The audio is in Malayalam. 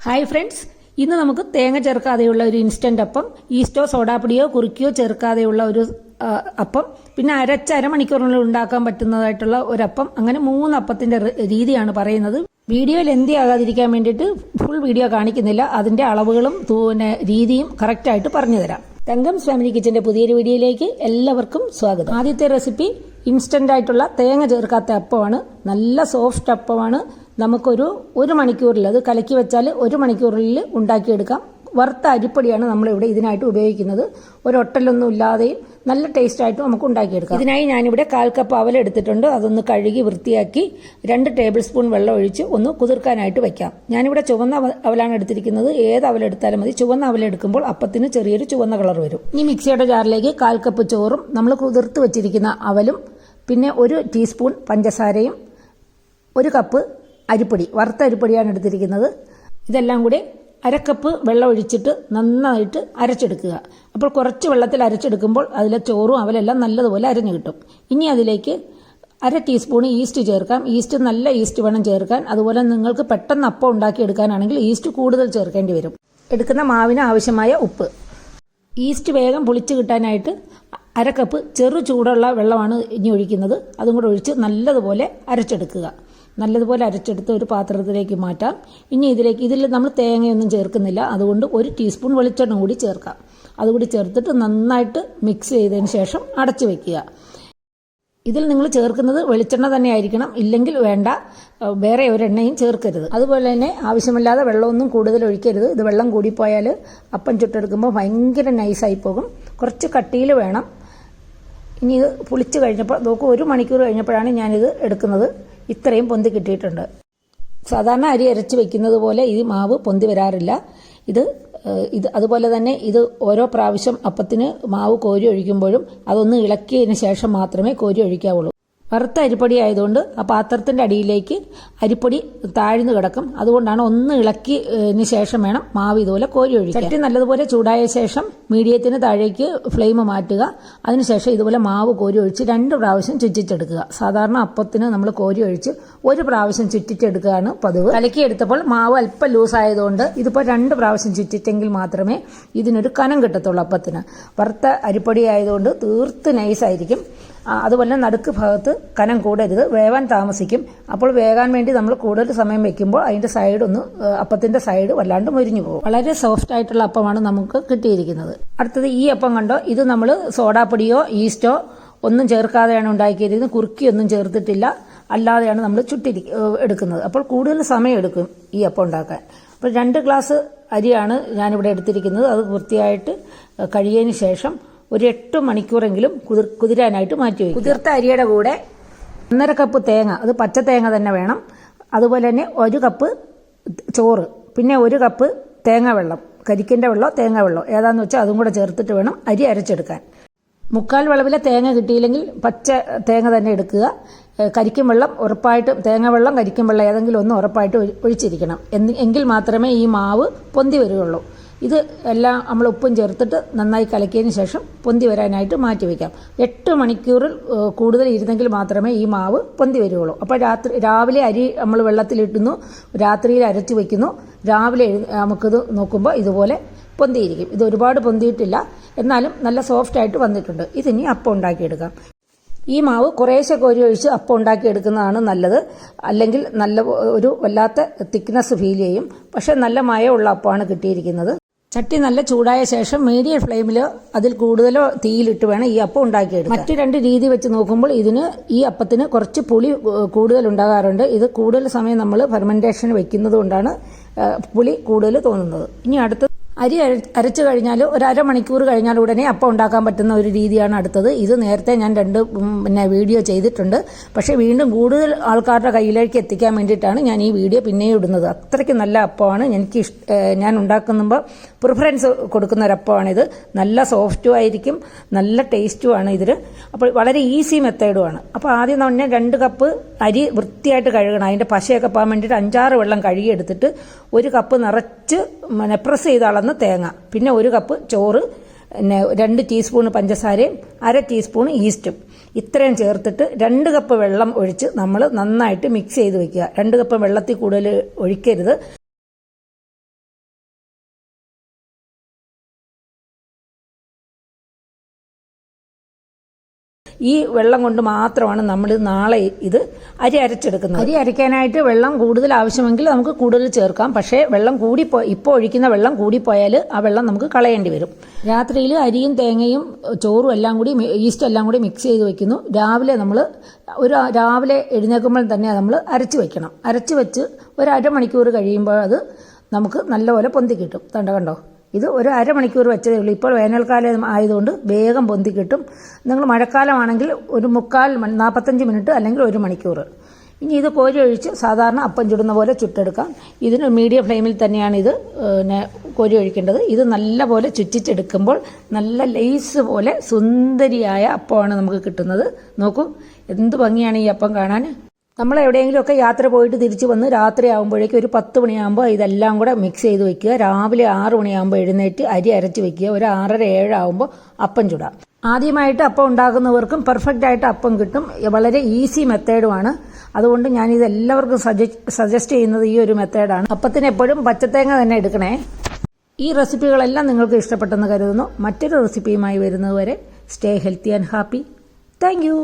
ഹായ് ഫ്രണ്ട്സ്, ഇന്ന് നമുക്ക് തേങ്ങ ചേർക്കാതെയുള്ള ഒരു ഇൻസ്റ്റന്റ് അപ്പം, ഈസ്റ്റോ സോഡാപ്പൊടിയോ കുറുക്കിയോ ചേർക്കാതെയുള്ള ഒരു അപ്പം, പിന്നെ അരമണിക്കൂറിനുള്ളിൽ ഉണ്ടാക്കാൻ പറ്റുന്നതായിട്ടുള്ള ഒരപ്പം, അങ്ങനെ 3 അപ്പത്തിന്റെ രീതിയാണ് പറയുന്നത്. വീഡിയോ ലെന്തി ആകാതിരിക്കാൻ വേണ്ടിയിട്ട് ഫുൾ വീഡിയോ കാണിക്കുന്നില്ല. അതിന്റെ അളവുകളും രീതിയും കറക്റ്റായിട്ട് പറഞ്ഞു തരാം. തങ്കംസ് ഫാമിലി കിച്ചന്റെ പുതിയൊരു വീഡിയോയിലേക്ക് എല്ലാവർക്കും സ്വാഗതം. ആദ്യത്തെ റെസിപ്പി ഇൻസ്റ്റന്റ് ആയിട്ടുള്ള തേങ്ങ ചേർക്കാത്ത അപ്പമാണ്. നല്ല സോഫ്റ്റ് അപ്പമാണ്. നമുക്കൊരു മണിക്കൂറിൽ, അത് കലക്കി വെച്ചാൽ 1 മണിക്കൂറിൽ ഉണ്ടാക്കിയെടുക്കാം. വറുത്ത അരിപ്പൊടിയാണ് നമ്മളിവിടെ ഇതിനായിട്ട് ഉപയോഗിക്കുന്നത്. ഒരൊട്ടലൊന്നും ഇല്ലാതെയും നല്ല ടേസ്റ്റ് ആയിട്ടും നമുക്ക് ഉണ്ടാക്കിയെടുക്കാം. ഇതിനായി ഞാനിവിടെ 1/4 കപ്പ് അവൽ എടുത്തിട്ടുണ്ട്. അതൊന്ന് കഴുകി വൃത്തിയാക്കി 2 ടേബിൾ സ്പൂൺ വെള്ളം ഒഴിച്ച് ഒന്ന് കുതിർക്കാനായിട്ട് വെക്കാം. ഞാനിവിടെ ചുവന്ന അവലാണ് എടുത്തിരിക്കുന്നത്. ഏത് അവലെടുത്താലും മതി. ചുവന്ന അവലെടുക്കുമ്പോൾ അപ്പത്തിന് ചെറിയൊരു ചുവന്ന കളർ വരും. ഇനി മിക്സിയുടെ ജാറിലേക്ക് 1/4 കപ്പ് ചോറും നമ്മൾ കുതിർത്ത് വെച്ചിരിക്കുന്ന അവലും, പിന്നെ 1 ടീസ്പൂൺ പഞ്ചസാരയും, 1 കപ്പ് അരിപ്പൊടി, വറുത്ത അരിപ്പൊടിയാണ് എടുത്തിരിക്കുന്നത്. ഇതെല്ലാം കൂടി 1/2 കപ്പ് വെള്ളം ഒഴിച്ചിട്ട് നന്നായിട്ട് അരച്ചെടുക്കുക. അപ്പോൾ കുറച്ച് വെള്ളത്തിൽ അരച്ചെടുക്കുമ്പോൾ അതിലെ ചോറും അവലെല്ലാം നല്ലതുപോലെ അരഞ്ഞു കിട്ടും. ഇനി അതിലേക്ക് 1/2 ടീസ്പൂൺ ഈസ്റ്റ് ചേർക്കാം. ഈസ്റ്റ് നല്ല ഈസ്റ്റ് വേണം ചേർക്കാൻ. അതുപോലെ നിങ്ങൾക്ക് പെട്ടെന്ന് അപ്പം ഉണ്ടാക്കിയെടുക്കാനാണെങ്കിൽ ഈസ്റ്റ് കൂടുതൽ ചേർക്കേണ്ടി വരും. എടുക്കുന്ന മാവിന് ആവശ്യമായ ഉപ്പ്. ഈസ്റ്റ് വേഗം പുളിച്ച് കിട്ടാനായിട്ട് 1/2 കപ്പ് ചെറു ചൂടുള്ള വെള്ളമാണ് ഇനി ഒഴിക്കുന്നത്. അതും കൂടെ ഒഴിച്ച് നല്ലതുപോലെ അരച്ചെടുക്കുക. നല്ലതുപോലെ അരച്ചെടുത്ത് ഒരു പാത്രത്തിലേക്ക് മാറ്റാം. ഇനി ഇതിൽ നമ്മൾ തേങ്ങയൊന്നും ചേർക്കുന്നില്ല. അതുകൊണ്ട് 1 ടീസ്പൂൺ വെളിച്ചെണ്ണ കൂടി ചേർക്കാം. അതുകൂടി ചേർത്തിട്ട് നന്നായിട്ട് മിക്സ് ചെയ്തതിന് ശേഷം അടച്ചു വെക്കുക. ഇതിൽ നിങ്ങൾ ചേർക്കുന്നത് വെളിച്ചെണ്ണ തന്നെ ആയിരിക്കണം. ഇല്ലെങ്കിൽ വേണ്ട, വേറെ ഒരെണ്ണയും ചേർക്കരുത്. അതുപോലെ തന്നെ ആവശ്യമില്ലാതെ വെള്ളമൊന്നും കൂടുതൽ ഒഴിക്കരുത്. ഇത് വെള്ളം കൂടിപ്പോയാൽ അപ്പം ചുട്ടെടുക്കുമ്പോൾ ഭയങ്കര നൈസായി പോകും. കുറച്ച് കട്ടിയിൽ വേണം. ഇനി ഇത് പുളിച്ച് കഴിഞ്ഞപ്പോൾ നോക്കൂ, 1 മണിക്കൂർ കഴിഞ്ഞപ്പോഴാണ് ഞാനിത് എടുക്കുന്നത്. ഇത്രയും പൊന്തി കിട്ടിയിട്ടുണ്ട്. സാധാരണ അരി അരച്ച് വെക്കുന്നത് പോലെ ഈ മാവ് പൊന്തി വരാറില്ല. ഇത് അതുപോലെ തന്നെ ഇത് ഓരോ പ്രാവശ്യം അപ്പത്തിന് മാവ് കോരി ഒഴിക്കുമ്പോഴും അതൊന്ന് ഇളക്കിയതിന് ശേഷം മാത്രമേ കോരി ഒഴിക്കാവുള്ളൂ. വറുത്ത അരിപ്പൊടി ആയതുകൊണ്ട് ആ പാത്രത്തിന്റെ അടിയിലേക്ക് അരിപ്പൊടി താഴ്ന്നു കിടക്കും. അതുകൊണ്ടാണ് ഒന്ന് ഇളക്കിയതിന് ശേഷം വേണം മാവ് ഇതുപോലെ കോരി ഒഴിക്കാൻ. ചട്ടി നല്ലതുപോലെ ചൂടായ ശേഷം മീഡിയത്തിന് താഴേക്ക് ഫ്ലെയിം മാറ്റുക. അതിനുശേഷം ഇതുപോലെ മാവ് കോരി ഒഴിച്ച് 2 പ്രാവശ്യം ചുറ്റിച്ചെടുക്കുക. സാധാരണ അപ്പത്തിന് നമ്മൾ കോരി ഒഴിച്ച് 1 പ്രാവശ്യം ചുറ്റിച്ചെടുക്കുകയാണ് പതിവ്. കലക്കിയെടുത്തപ്പോൾ മാവ് അല്പം ലൂസ് ആയതുകൊണ്ട് ഇതിപ്പോൾ 2 പ്രാവശ്യം ചുറ്റിച്ചെങ്കിൽ മാത്രമേ ഇതിനൊരു കനം കിട്ടത്തുള്ളൂ അപ്പത്തിന്. വറുത്ത അരിപ്പൊടി ആയതുകൊണ്ട് തീർത്ത് നൈസായിരിക്കും. അതുപോലെ നടുക്ക് ഭാഗത്ത് കനം കൂടരുത്, വേവാൻ താമസിക്കും. അപ്പോൾ വേകാൻ വേണ്ടി നമ്മൾ കൂടുതൽ സമയം വെക്കുമ്പോൾ അതിന്റെ അപ്പത്തിന്റെ സൈഡ് വല്ലാണ്ട് മുരിഞ്ഞു പോകും. വളരെ സോഫ്റ്റ് ആയിട്ടുള്ള അപ്പമാണ് നമുക്ക് കിട്ടിയിരിക്കുന്നത്. അടുത്തത് ഈ അപ്പം കണ്ടോ, ഇത് നമ്മൾ സോഡാപ്പൊടിയോ ഈസ്റ്റോ ഒന്നും ചേർക്കാതെയാണ് ഉണ്ടാക്കിയിരിക്കുന്നത്. കുറുക്കിയൊന്നും ചേർത്തിട്ടില്ല, അല്ലാതെയാണ് നമ്മൾ എടുക്കുന്നത്. അപ്പോൾ കൂടുതൽ സമയം എടുക്കും ഈ അപ്പം ഉണ്ടാക്കാൻ. അപ്പോൾ 2 ഗ്ലാസ് അരിയാണ് ഞാനിവിടെ എടുത്തിരിക്കുന്നത്. അത് വൃത്തിയായിട്ട് കഴിയതിന് ശേഷം ഒരു 8 മണിക്കൂറെങ്കിലും കുതിരാനായിട്ട് മാറ്റിവെക്കും. കുതിർത്ത അരിയുടെ കൂടെ 1.5 കപ്പ് തേങ്ങ, അത് പച്ച തേങ്ങ തന്നെ വേണം. അതുപോലെ തന്നെ 1 കപ്പ് ചോറ്, പിന്നെ 1 കപ്പ് തേങ്ങ വെള്ളം, കരിക്കിന്റെ വെള്ളമോ തേങ്ങ വെള്ളമോ ഏതാന്ന് വെച്ചാൽ അതും കൂടെ ചേർത്തിട്ട് വേണം അരി അരച്ചെടുക്കാൻ. 1/4 വളവിലെ തേങ്ങ കിട്ടിയില്ലെങ്കിൽ പച്ച തേങ്ങ തന്നെ എടുക്കുക. കരിക്കും വെള്ളം ഉറപ്പായിട്ടും, തേങ്ങ വെള്ളം കരിക്കും വെള്ളം ഏതെങ്കിലും ഒന്ന് ഉറപ്പായിട്ട് ഒഴിച്ചിരിക്കണം. എങ്കിൽ മാത്രമേ ഈ മാവ് പൊന്തി വരികയുള്ളൂ. ഇത് എല്ലാം നമ്മൾ ഉപ്പും ചേർത്തിട്ട് നന്നായി കലക്കിയതിന് ശേഷം പൊന്തി വരാനായിട്ട് മാറ്റിവെക്കാം. 8 മണിക്കൂറിൽ കൂടുതൽ ഇരുന്നെങ്കിൽ മാത്രമേ ഈ മാവ് പൊന്തി വരികയുള്ളൂ. അപ്പോൾ രാവിലെ അരി നമ്മൾ വെള്ളത്തിലിട്ടുന്നു, രാത്രിയിൽ അരച്ചു വെക്കുന്നു, രാവിലെ നമുക്കിത് നോക്കുമ്പോൾ ഇതുപോലെ പൊന്തിയിരിക്കും. ഇത് ഒരുപാട് പൊന്തിയിട്ടില്ല, എന്നാലും നല്ല സോഫ്റ്റ് ആയിട്ട് വന്നിട്ടുണ്ട്. ഇതിനി അപ്പം ഉണ്ടാക്കിയെടുക്കാം. ഈ മാവ് കുറേശ്ശെ കോരി ഒഴിച്ച് അപ്പം ഉണ്ടാക്കിയെടുക്കുന്നതാണ് നല്ലത്. അല്ലെങ്കിൽ ഒരു വല്ലാത്ത തിക്നെസ് ഫീൽ ചെയ്യും. പക്ഷെ നല്ല മയമുള്ള അപ്പമാണ് കിട്ടിയിരിക്കുന്നത്. ചട്ടി നല്ല ചൂടായ ശേഷം മീഡിയം ഫ്ലെയിമിലോ അതിൽ കൂടുതലോ തീയിലിട്ട് വേണം ഈ അപ്പം ഉണ്ടാക്കിയെടുക്കാൻ. മറ്റു 2 രീതി വെച്ച് നോക്കുമ്പോൾ ഈ അപ്പത്തിന് കുറച്ച് പുളി കൂടുതൽ ഉണ്ടാകാറുണ്ട്. ഇത് കൂടുതൽ സമയം നമ്മൾ ഫെർമെന്റേഷൻ വെക്കുന്നത് കൊണ്ടാണ് പുളി കൂടുതൽ തോന്നുന്നത്. ഇനി അടുത്ത അരി അരച്ചു കഴിഞ്ഞാൽ ഒരു 1/2 മണിക്കൂർ കഴിഞ്ഞാൽ ഉടനെ അപ്പം ഉണ്ടാക്കാൻ പറ്റുന്ന ഒരു രീതിയാണ് അടുത്തത്. ഇത് നേരത്തെ ഞാൻ 2 വീഡിയോ ചെയ്തിട്ടുണ്ട്. പക്ഷേ വീണ്ടും കൂടുതൽ ആൾക്കാരുടെ കയ്യിലേക്ക് എത്തിക്കാൻ വേണ്ടിയിട്ടാണ് ഞാൻ ഈ വീഡിയോ പിന്നെയും ഇടുന്നത്. അത്രയ്ക്ക് നല്ല അപ്പമാണ്. ഞാൻ ഉണ്ടാക്കുമ്പോൾ പ്രിഫറൻസ് കൊടുക്കുന്ന ഒരു അപ്പമാണിത്. നല്ല സോഫ്റ്റും ആയിരിക്കും, നല്ല ടേസ്റ്റുമാണ് ഇതിൽ. അപ്പോൾ വളരെ ഈസി മെത്തേഡുമാണ്. അപ്പോൾ ആദ്യം തന്നെ 2 കപ്പ് അരി വൃത്തിയായിട്ട് കഴുകണം. അതിൻ്റെ പശയൊക്കെ പോകാൻ വേണ്ടിയിട്ട് 5-6 വെള്ളം കഴുകിയെടുത്തിട്ട് 1 കപ്പ് നിറച്ച് പ്രസ് ചെയ്ത് അളന്ന് തേങ്ങ, പിന്നെ 1 കപ്പ് ചോറ്, 2 ടീസ്പൂൺ പഞ്ചസാരയും 1/2 ടീസ്പൂൺ ഈസ്റ്റും ഇത്രയും ചേർത്തിട്ട് 2 കപ്പ് വെള്ളം ഒഴിച്ച് നമ്മൾ നന്നായിട്ട് മിക്സ് ചെയ്ത് വെക്കുക. 2 കപ്പ് വെള്ളത്തിൽ കൂടുതൽ ഒഴിക്കരുത്. ഈ വെള്ളം കൊണ്ട് മാത്രമാണ് നമ്മൾ നാളെ ഇത് അരി അരച്ചെടുക്കുന്നത്. അരി അരയ്ക്കാനായിട്ട് വെള്ളം കൂടുതൽ ആവശ്യമെങ്കിൽ നമുക്ക് കൂടുതൽ ചേർക്കാം. പക്ഷേ വെള്ളം ഇപ്പോൾ ഒഴിക്കുന്ന വെള്ളം കൂടിപ്പോയാൽ ആ വെള്ളം നമുക്ക് കളയേണ്ടി വരും. രാത്രിയിൽ അരിയും തേങ്ങയും ചോറും എല്ലാം കൂടി ഈസ്റ്റും എല്ലാം കൂടി മിക്സ് ചെയ്ത് വെക്കുന്നു. രാവിലെ എഴുന്നേൽക്കുമ്പോൾ തന്നെ നമ്മൾ അരച്ച് വെക്കണം. അരച്ച് വെച്ച് ഒരു അരമണിക്കൂർ കഴിയുമ്പോൾ അത് നമുക്ക് നല്ലപോലെ പൊന്തി കിട്ടും. കണ്ടോ, ഇത് ഒരു അരമണിക്കൂർ വെച്ചതേ ഉള്ളൂ. ഇപ്പോൾ വേനൽക്കാലം ആയതുകൊണ്ട് വേഗം പൊന്തി കിട്ടും. നിങ്ങൾ മഴക്കാലമാണെങ്കിൽ ഒരു 45 മിനിറ്റ് അല്ലെങ്കിൽ 1 മണിക്കൂർ. ഇനി ഇത് കോരി ഒഴിച്ച് സാധാരണ അപ്പം ചുടുന്ന പോലെ ചുട്ടെടുക്കാം. ഇതിന് മീഡിയം ഫ്ലെയിമിൽ തന്നെയാണ് ഇത് കോരി ഒഴിക്കേണ്ടത്. ഇത് നല്ലപോലെ ചുറ്റിച്ചെടുക്കുമ്പോൾ നല്ല ലേസ് പോലെ സുന്ദരിയായ അപ്പമാണ് നമുക്ക് കിട്ടുന്നത്. നോക്കൂ, എന്ത് ഭംഗിയാണ് ഈ അപ്പം കാണാൻ. നമ്മൾ എവിടെയെങ്കിലുമൊക്കെ യാത്ര പോയിട്ട് തിരിച്ചു വന്ന് രാത്രി ആകുമ്പോഴേക്കും ഒരു 10 മണിയാകുമ്പോൾ ഇതെല്ലാം കൂടെ മിക്സ് ചെയ്ത് വെക്കുക. രാവിലെ 6 മണിയാകുമ്പോൾ എഴുന്നേറ്റ് അരി അരച്ച് വെക്കുക. ഒരു 6:30 7 ആകുമ്പോൾ അപ്പം ചുടാം. ആദ്യമായിട്ട് അപ്പം ഉണ്ടാക്കുന്നവർക്കും പെർഫെക്റ്റ് ആയിട്ട് അപ്പം കിട്ടും. വളരെ ഈസി മെത്തേഡുമാണ്. അതുകൊണ്ട് ഞാനിത് എല്ലാവർക്കും സജസ്റ്റ് ചെയ്യുന്നത് ഈ ഒരു മെത്തേഡാണ്. അപ്പത്തിന് എപ്പോഴും പച്ചത്തേങ്ങ തന്നെ എടുക്കണേ. ഈ റെസിപ്പികളെല്ലാം നിങ്ങൾക്ക് ഇഷ്ടപ്പെട്ടെന്ന് കരുതുന്നു. മറ്റൊരു റെസിപ്പിയുമായി വരുന്നതുവരെ stay healthy and happy. Thank you.